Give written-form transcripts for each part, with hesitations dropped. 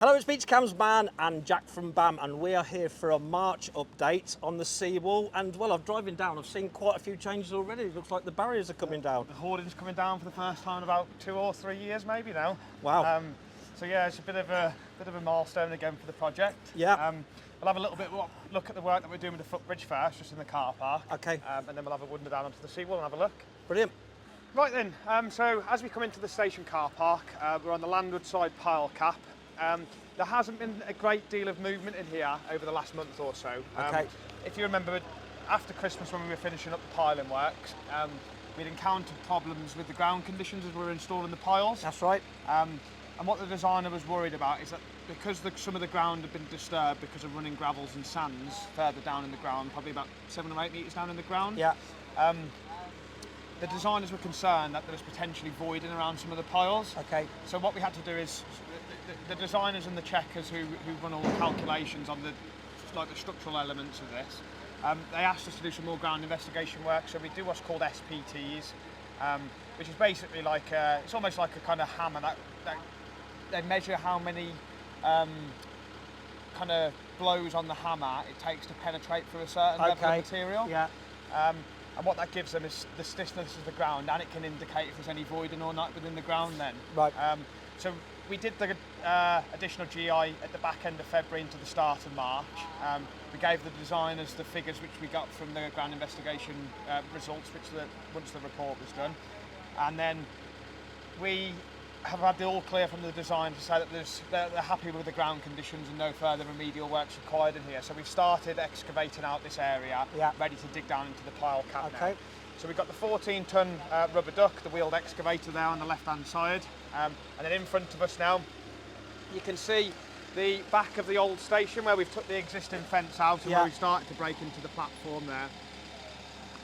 Hello, it's Beach Cams Man and Jack from BAM, and we are here for a March update on the seawall. And well, I'm driving down, I've seen quite a few changes already. It looks like the barriers are coming down. The hoarding's coming down for the first time in about 2 or 3 years, maybe now. Wow. So yeah, it's a bit of a milestone again for the project. Yeah. We'll have a little bit look at the work that we're doing with the footbridge first, just in the car park. Okay. And then we'll have a wander down onto the seawall and have a look. Brilliant. Right then. So as we come into the station car park, we're on the landward side pile cap. There hasn't been a great deal of movement in here over the last month or so. Okay. If you remember, after Christmas when we were finishing up the piling works, we'd encountered problems with the ground conditions as we were installing the piles. That's right. And what the designer was worried about is that because some of the ground had been disturbed because of running gravels and sands further down in the ground, probably about 7 or 8 metres down in the ground. Yeah. The designers were concerned that there was potentially voiding around some of the piles. Okay. So what we had to do is, the designers and the checkers who run all the calculations on the structural elements of this, they asked us to do some more ground investigation work. So we do what's called SPTs, which is basically like it's almost like a kind of hammer that they measure how many kind of blows on the hammer it takes to penetrate through a certain level of material. Yeah. And what that gives them is the stiffness of the ground, and it can indicate if there's any voiding or not within the ground then. Right. So we did the additional GI at the back end of February into the start of March. We gave the designers the figures which we got from the ground investigation results, once the report was done. And then we have had the all clear from the design to say that they're happy with the ground conditions and no further remedial works required in here. So we've started excavating out this area, ready to dig down into the pile cap now. So we've got the 14-ton rubber duck, the wheeled excavator there on the left-hand side. And then in front of us now, you can see the back of the old station where we've took the existing fence out and where we've started to break into the platform there.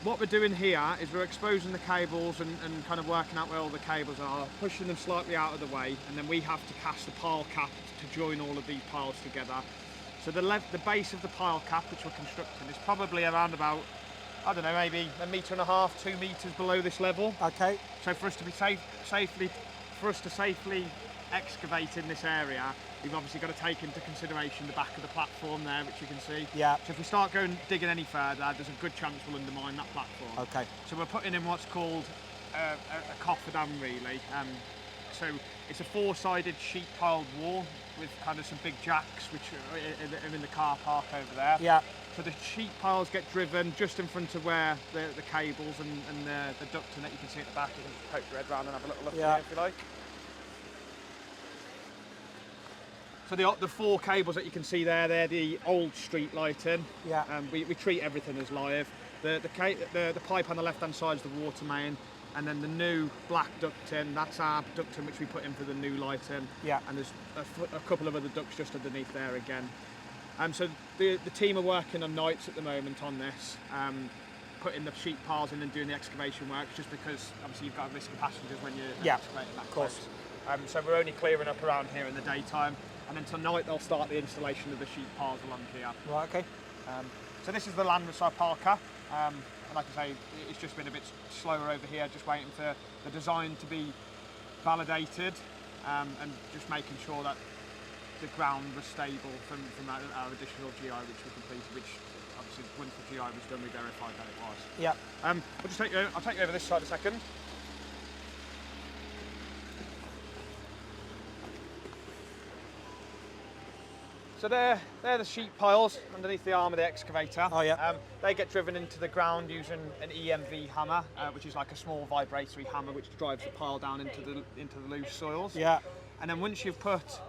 What we're doing here is we're exposing the cables and kind of working out where all the cables are, pushing them slightly out of the way, and then we have to cast the pile cap to join all of these piles together. So the base of the pile cap, which we're constructing, is probably around about, I don't know, maybe 1.5 metres, 2 metres below this level. Okay. So for us to be safely excavate in this area, we've obviously got to take into consideration the back of the platform there, which you can see. Yeah. So if we start digging any further, there's a good chance we'll undermine that platform. Okay. So we're putting in what's called a cofferdam, really. So it's a 4-sided sheet piled wall with kind of some big jacks which are in the car park over there. Yeah. So the sheet piles get driven just in front of where the cables and the ducting that you can see at the back. You can just poke your head round and have a little look at it if you like. So the 4 cables that you can see there, they're the old street lighting. Yeah. We treat everything as live. The pipe on the left-hand side is the water main, and then the new black ducting, that's our ducting which we put in for the new lighting. Yeah. And there's a couple of other ducts just underneath there again. So the team are working on nights at the moment on this, putting the sheet piles in and doing the excavation work, just because obviously you've got a risk of passengers when you're excavating that close. So we're only clearing up around here in the daytime, and then tonight they'll start the installation of the sheet piles along here. Right, okay. So this is the landward side pile cap, and like I say, it's just been a bit slower over here, just waiting for the design to be validated, and just making sure that the ground was stable from our additional GI which we completed, which obviously once the GI was done we verified that it was. Yeah. I'll take you over this side a second. So they're the sheet piles underneath the arm of the excavator. Oh yeah. They get driven into the ground using an EMV hammer, which is like a small vibratory hammer which drives the pile down into the loose soils. Yeah. And then once you've put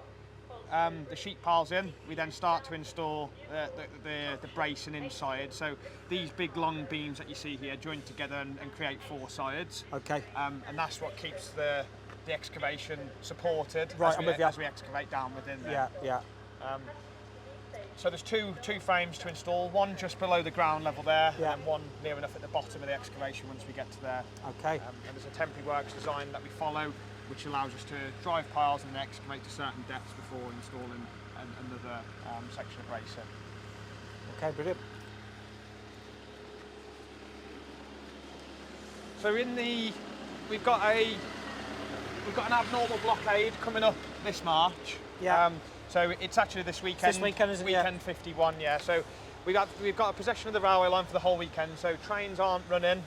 the sheet piles in, we then start to install the bracing inside. So these big long beams that you see here join together and create 4 sides. Okay. And that's what keeps the excavation supported as we excavate down within there. Yeah. So there's two frames to install, one just below the ground level there, and one near enough at the bottom of the excavation once we get to there. Okay. And there's a temporary works design that we follow, which allows us to drive piles and then excavate to certain depths before installing another section of bracing. Okay, brilliant. So we've got an abnormal blockade coming up this March. Yeah. So it's actually this weekend. This weekend, isn't it? Weekend 51, yeah. So we've got a possession of the railway line for the whole weekend. So trains aren't running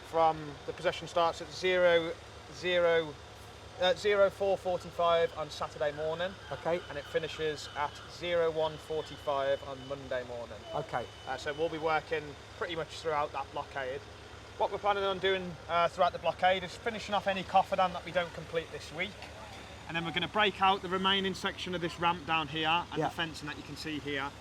from the possession starts at 04:45 on Saturday morning. Okay. And it finishes at 01:45 on Monday morning. Okay. So we'll be working pretty much throughout that blockade. What we're planning on doing throughout the blockade is finishing off any cofferdam that we don't complete this week. And then we're going to break out the remaining section of this ramp down here and the fencing that you can see here.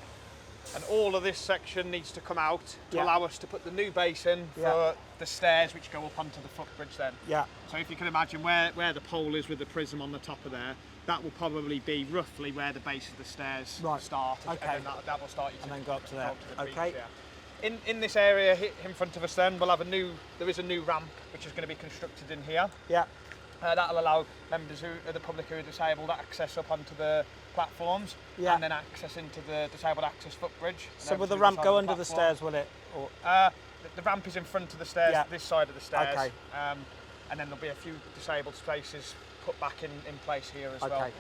And all of this section needs to come out to allow us to put the new base in for the stairs which go up onto the footbridge then. Yeah. So if you can imagine where the pole is with the prism on the top of there, that will probably be roughly where the base of the stairs start. Okay. And then that will start you to, and then go up to there. the Okay. beach, yeah. In this area in front of us then, we'll have there is a new ramp which is going to be constructed in here. Yeah. That'll allow members of the public who are disabled access up onto the platforms and then access into the disabled access footbridge. So will the ramp go under the stairs, will it? Or? The ramp is in front of the stairs, this side of the stairs. Okay. And then there'll be a few disabled spaces put back in place here as well.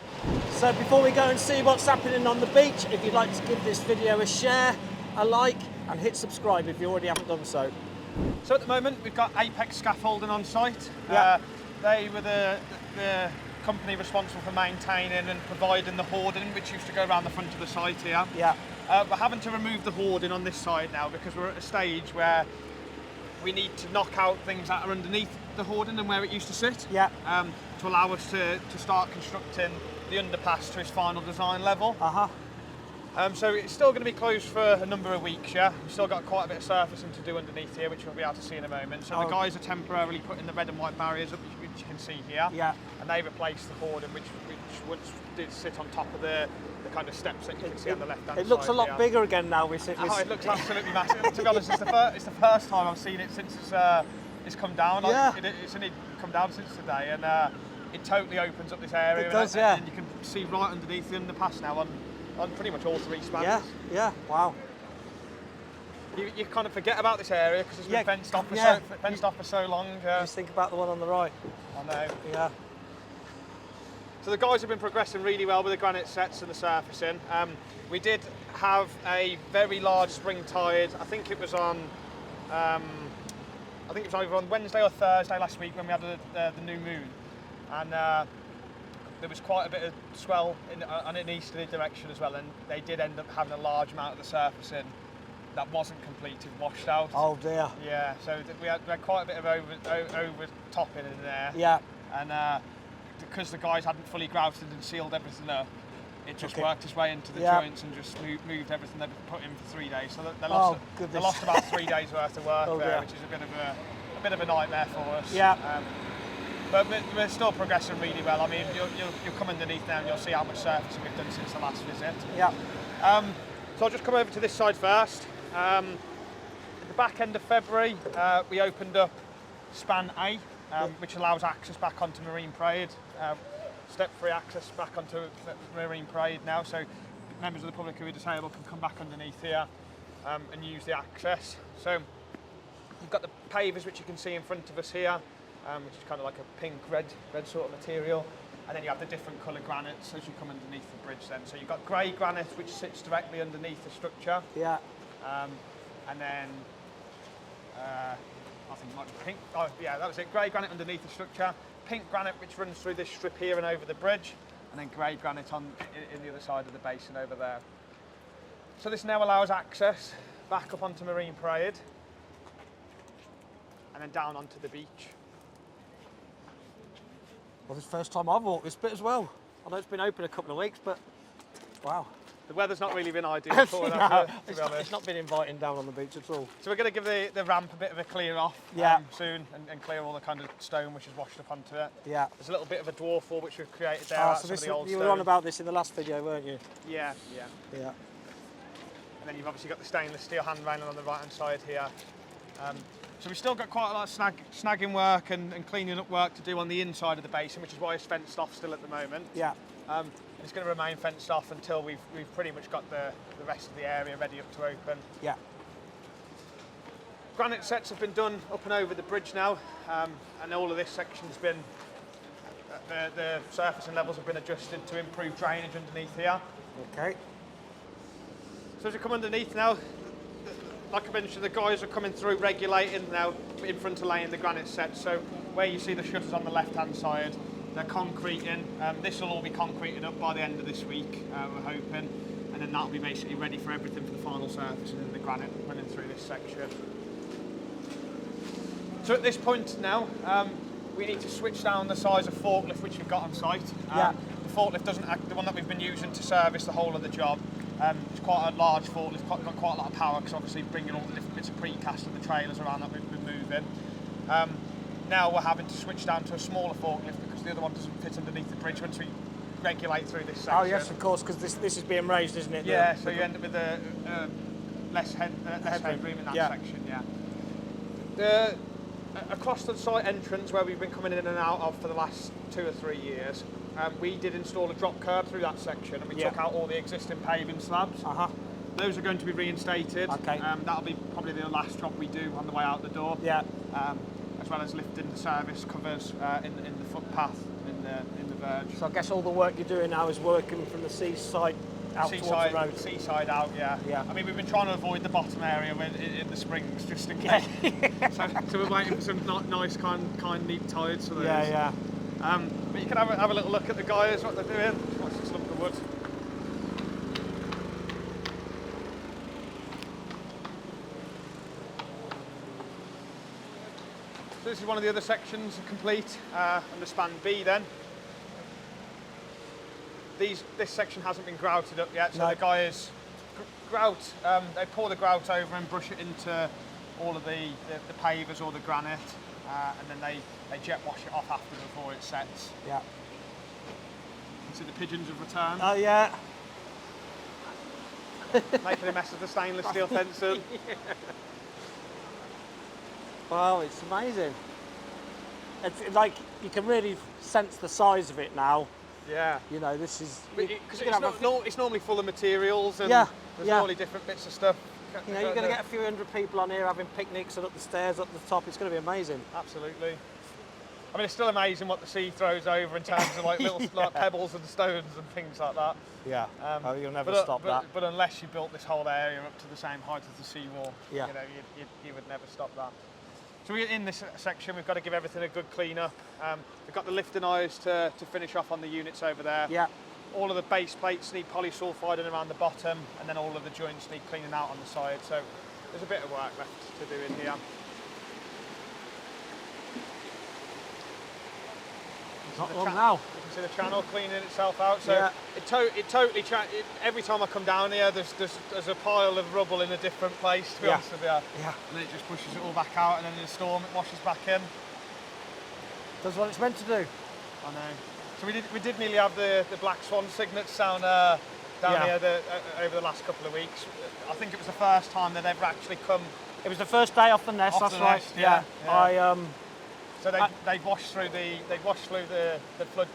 So before we go and see what's happening on the beach, if you'd like to give this video a share, a like, and hit subscribe if you already haven't done so. So at the moment we've got Apex Scaffolding on site. They were the company responsible for maintaining and providing the hoarding which used to go around the front of the site here. Yeah. We're having to remove the hoarding on this side now because we're at a stage where we need to knock out things that are underneath the hoarding and where it used to sit. Yeah. To allow us to start constructing the underpass to its final design level. So it's still going to be closed for a number of weeks, yeah? We've still got quite a bit of surfacing to do underneath here, which we'll be able to see in a moment. So the guys are temporarily putting the red and white barriers up, which you can see here. Yeah. And they replaced the hoarding, which once did sit on top of the kind of steps that you can see on the left-hand side. It looks a lot bigger again now. It looks absolutely massive. To be honest, it's the first time I've seen it since it's come down. It's only come down since today, and it totally opens up this area. It does, and you can see right underneath the underpass now on pretty much all three spans. Yeah, wow. You kind of forget about this area because it's been fenced off for so long. Just think about the one on the right. I know. Yeah. So the guys have been progressing really well with the granite sets and the surfacing. We did have a very large spring tide. I think it was on. Either on Wednesday or Thursday last week when we had the new moon, and there was quite a bit of swell in an easterly direction as well, and they did end up having a large amount of the surfacing that wasn't completed washed out. Oh dear. Yeah, so we had quite a bit of overtopping in there. Yeah. And because the guys hadn't fully grouted and sealed everything up, it just worked its way into the joints and just moved everything they'd put in for 3 days. So they lost about 3 days worth of work there, which is a bit of a nightmare for us. Yeah. But we're still progressing really well. I mean, you'll come underneath now and you'll see how much surfacing we've done since the last visit. Yeah. So I'll just come over to this side first. At the back end of February, we opened up Span A, which allows access back onto Marine Parade. Step-free access back onto Marine Parade now, so members of the public who are disabled can come back underneath here and use the access. So you've got the pavers which you can see in front of us here, which is kind of like a pink-red sort of material, and then you have the different colour granites as you come underneath the bridge then. So you've got grey granite which sits directly underneath the structure. Yeah. And then I think it might be pink. Oh yeah, that was it. Grey granite underneath the structure. Pink granite which runs through this strip here and over the bridge, and then grey granite in the other side of the basin over there. So this now allows access back up onto Marine Parade and then down onto the beach. Well, this is the first time I've walked this bit as well. I know it's been open a couple of weeks, but wow. The weather's not really been ideal for it, to be honest. It's not been inviting down on the beach at all. So we're going to give the ramp a bit of a clear off soon and clear all the kind of stone which is washed up onto it. Yeah. There's a little bit of a dwarf wall which we've created there. Oh, so this, you were on about this in the last video, weren't you? Yeah. Yeah. And then you've obviously got the stainless steel hand railing on the right hand side here. So we've still got quite a lot of snagging work and cleaning up work to do on the inside of the basin, which is why it's fenced off still at the moment. Yeah. It's going to remain fenced off until we've pretty much got the rest of the area ready up to open. Yeah. Granite sets have been done up and over the bridge now, and all of this section's been the surface and levels have been adjusted to improve drainage underneath here. Okay. So as we come underneath now, like I mentioned, the guys are coming through regulating now in front of laying the granite set. So where you see the shutters on the left-hand side, they're concreting. This will all be concreted up by the end of this week, we're hoping. And then that'll be basically ready for everything for the final surface and then the granite running through this section. So at this point now, we need to switch down the size of forklift which we've got on site. Yeah. The forklift doesn't act, the one that we've been using to service the whole of the job. It's quite a large forklift, got quite a lot of power because obviously bringing all the different bits of precast and the trailers around that we've been moving. Now we're having to switch down to a smaller forklift because the other one doesn't fit underneath the bridge once we regulate through this section. Oh yes, of course, because this is being raised, isn't it? Yeah, so you end up with less headroom in that section. Yeah. Across the site entrance where we've been coming in and out of for the last 2 or 3 years, we did install a drop curb through that section, and we took out all the existing paving slabs. Those are going to be reinstated. Okay. That'll be probably the last job we do on the way out the door. Yeah. As well as lifting the service covers in the footpath in the verge. So I guess all the work you're doing now is working from the seaside out towards the road. Seaside out, yeah. I mean, we've been trying to avoid the bottom area in the springs just in case. So we're waiting for some nice, kind, neat tides for those. Yeah. But you can have a little look at the guys, what they're doing. Watch this lump of wood. So this is one of the other sections complete, under span B then. This section hasn't been grouted up yet, so the guys grout, they pour the grout over and brush it into all of the pavers or the granite, and then they jet wash it off after before it sets. Yeah. You can see the pigeons have returned. Oh yeah. Making a mess of the stainless steel fencing. Wow, it's amazing. It's like you can really sense the size of it now. Yeah. You know, this is... Because it's normally full of materials and there's normally different bits of stuff. You know, you're going to get a few hundred people on here having picnics and up the stairs, up the top. It's going to be amazing. Absolutely. I mean, it's still amazing what the sea throws over in terms of like little like pebbles and stones and things like that. Yeah. You'll never stop that. But unless you built this whole area up to the same height as the seawall, you know, you would never stop that. So in this section, we've got to give everything a good clean up. We've got the lifting eyes to finish off on the units over there. Yeah. All of the base plates need polysulfiding around the bottom, and then all of the joints need cleaning out on the side. So there's a bit of work left to do in here. Now. You can see the channel cleaning itself out. So it totally every time I come down here, there's a pile of rubble in a different place. To be honest with you. Yeah. And then it just pushes it all back out, and then in a storm it washes back in. Does what it's meant to do. I know. So we did nearly have the Black Swan signets down here over the last couple of weeks. I think it was the first time they'd ever actually come. It was the first day off the nest. That's right. Yeah. So they've washed through the flood,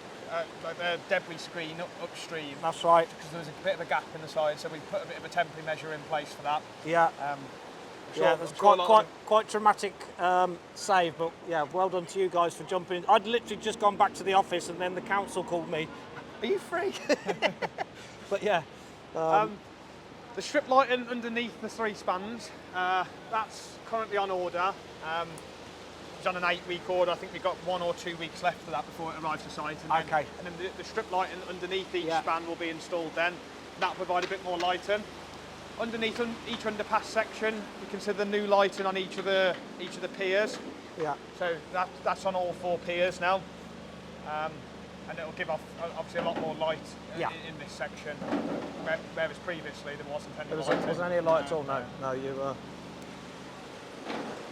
like the debris screen upstream. That's right. Because there was a bit of a gap in the side, so we put a bit of a temporary measure in place for that. Yeah. It was quite dramatic save, but yeah, well done to you guys for jumping in. I'd literally just gone back to the office, and then the council called me. Are you free? But yeah. The strip lighting underneath the 3 spans, that's currently on order. It's on an 8-week order. I think we've got 1 or 2 weeks left for that before it arrives to site. And then the strip lighting underneath each span will be installed then. That'll provide a bit more lighting. Underneath each underpass section, you can see the new lighting on each of the piers. Yeah. So that's on all 4 piers now, and it'll give off obviously a lot more light in this section. Whereas previously there wasn't any light. There wasn't any light at all. No, you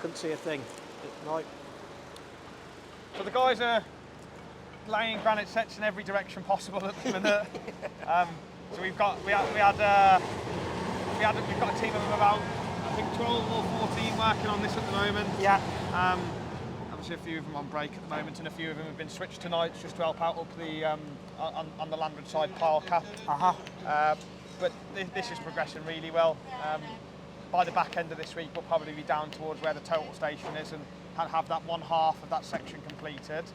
couldn't see a thing at night. So the guys are laying granite sets in every direction possible at the minute. So we've got a team of about, I think, 12 or 14 working on this at the moment. Yeah. Obviously a few of them on break at the moment, and a few of them have been switched tonight just to help out up the on the landward side pile cap. But this is progressing really well. By the back end of this week, we'll probably be down towards where the total station is and have that 1/2 of that section completed.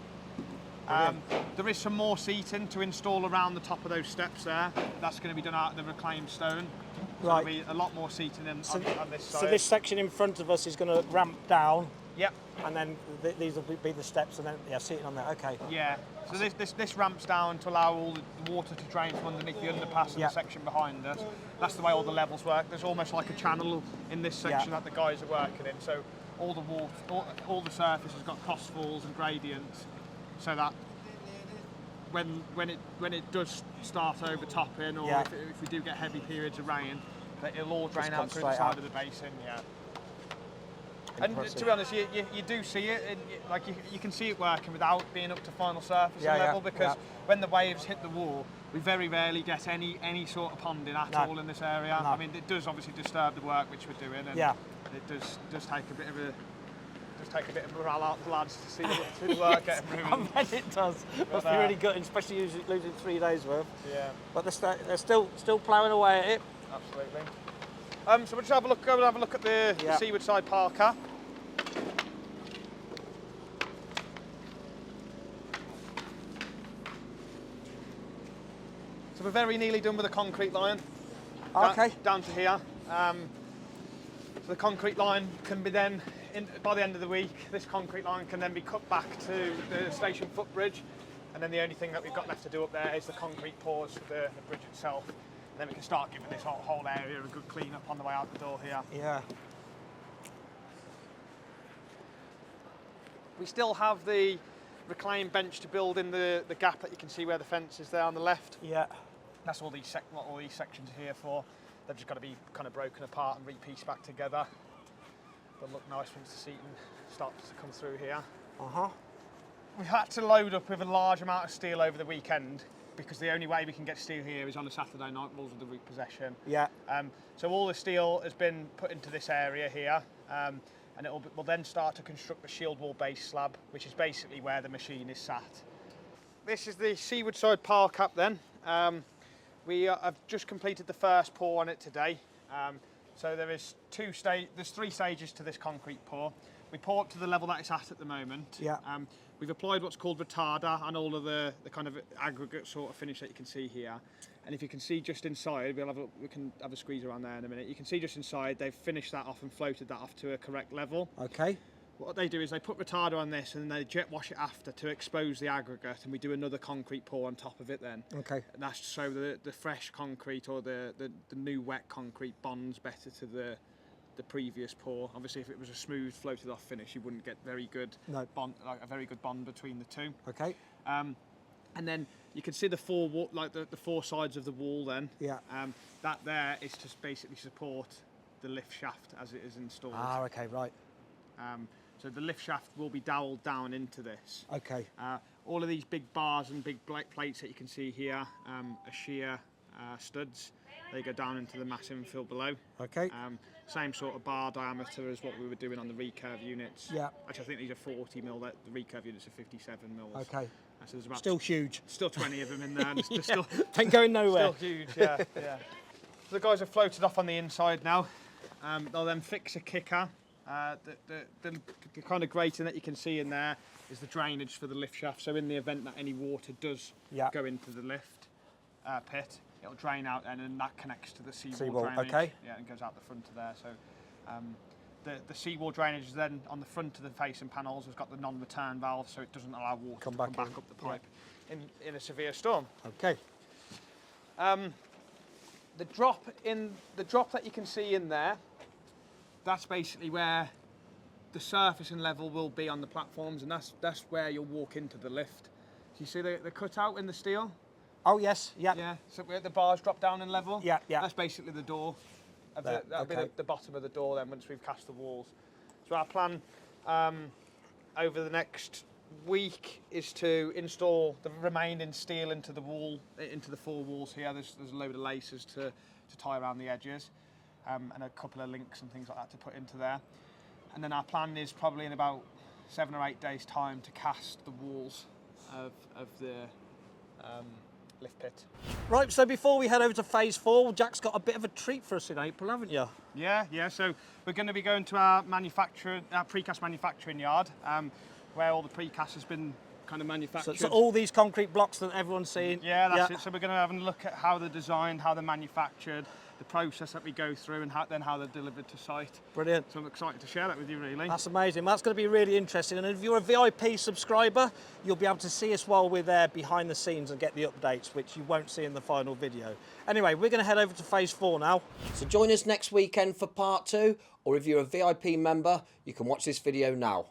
There is some more seating to install around the top of those steps there. That's going to be done out of the reclaimed stone. So Right. there'll be a lot more seating on this side. So this section in front of us is going to ramp down. Yep. And then these will be the steps, and then seating on there. Okay. Yeah. So this ramps down to allow all the water to drain from underneath the underpass and the section behind us. That's the way all the levels work. There's almost like a channel in this section that the guys are working in. So all the water, all the surface has got crossfalls and gradients, so that when it does start overtopping, or if we do get heavy periods of rain, that it'll all drain out through the side of the basin. Yeah. And to be honest, you do see it, and you can see it working without being up to final surface level, because when the waves hit the wall, we very rarely get any sort of ponding at all in this area. I mean, it does obviously disturb the work which we're doing, and it does take a bit of morale out of the lads to see the work getting ruined. I bet it does. Must be really gutting, especially losing 3 days worth. Yeah. But they're still ploughing away at it. Absolutely. So we'll just have a look at the seaward side pile cap. So we're very nearly done with the concrete line. Okay. Down to here. So the concrete line can be then, by the end of the week, this concrete line can then be cut back to the station footbridge, and then the only thing that we've got left to do up there is the concrete pours for the bridge itself. And then we can start giving this whole area a good clean up on the way out the door here. Yeah. We still have the reclaimed bench to build in the gap that you can see where the fence is there on the left. Yeah. That's what all these sections are here for. They've just got to be kind of broken apart and re-pieced back together. But look nice once the seating starts to come through here. We had to load up with a large amount of steel over the weekend, because the only way we can get steel here is on a Saturday night, rules of the route possession. Yeah. So all the steel has been put into this area here, and we'll then start to construct the shield wall base slab, which is basically where the machine is sat. This is the seaward side pile cap then. We have just completed the first pour on it today. So there's 3 stages to this concrete pour. We pour up to the level that it's at the moment. Yeah. We've applied what's called retarder on all of the kind of aggregate sort of finish that you can see here. And if you can see just inside, we can have a squeeze around there in a minute. You can see just inside, they've finished that off and floated that off to a correct level. Okay. What they do is they put retarder on this, and then they jet wash it after to expose the aggregate, and we do another concrete pour on top of it then. Okay. And that's so the fresh concrete, or the new wet concrete, bonds better to the previous pour. Obviously, if it was a smooth floated off finish, you wouldn't get very good bond, like a very good bond between the two. Okay. And then you can see the the 4 sides of the wall then. Yeah. That there is to basically support the lift shaft as it is installed. Ah, okay, right. So the lift shaft will be dowelled down into this. Okay. All of these big bars and big plates that you can see here are shear studs. They go down into the mass infill below. Okay. Same sort of bar diameter as what we were doing on the recurve units. Yeah. Actually, I think these are 40 mil. The recurve units are 57 mils. Okay. So there's about still huge. Still 20 of them in there. And it's still ain't going nowhere. Still huge. Yeah. Yeah. So the guys have floated off on the inside now. They'll then fix a kicker. The kind of grating that you can see in there is the drainage for the lift shaft. So in the event that any water does go into the lift pit, it'll drain out and that connects to the seawall drainage. Okay. Yeah, and goes out the front of there. So the seawall drainage is then on the front of the facing panels has got the non-return valve, so it doesn't allow water to come back up the pipe in a severe storm. Okay. The drop that you can see in there, that's basically where the surface and level will be on the platforms, and that's where you'll walk into the lift. Do you see the cutout in the steel? Oh yes, yeah. Yeah. So where the bars drop down in level. Yeah, yeah. That's basically the door. That'll be the bottom of the door then once we've cast the walls. So our plan over the next week is to install the remaining steel into the wall, into the 4 walls here. There's a load of laces to tie around the edges, and a couple of links and things like that to put into there. And then our plan is probably in about 7 or 8 days' time to cast the walls of the lift pit. Right, so before we head over to phase 4, Jack's got a bit of a treat for us in April, haven't you? Yeah. So we're going to be going to our precast manufacturing yard, where all the precast has been kind of manufactured. So all these concrete blocks that everyone's seeing. Yeah, that's it. So we're going to have a look at how they're designed, how they're manufactured, the process that we go through, and how they're delivered to site. Brilliant. So I'm excited to share that with you, really. That's amazing. That's going to be really interesting. And if you're a VIP subscriber, you'll be able to see us while we're there behind the scenes and get the updates, which you won't see in the final video. Anyway, we're going to head over to phase 4 now. So join us next weekend for part 2, or if you're a VIP member, you can watch this video now.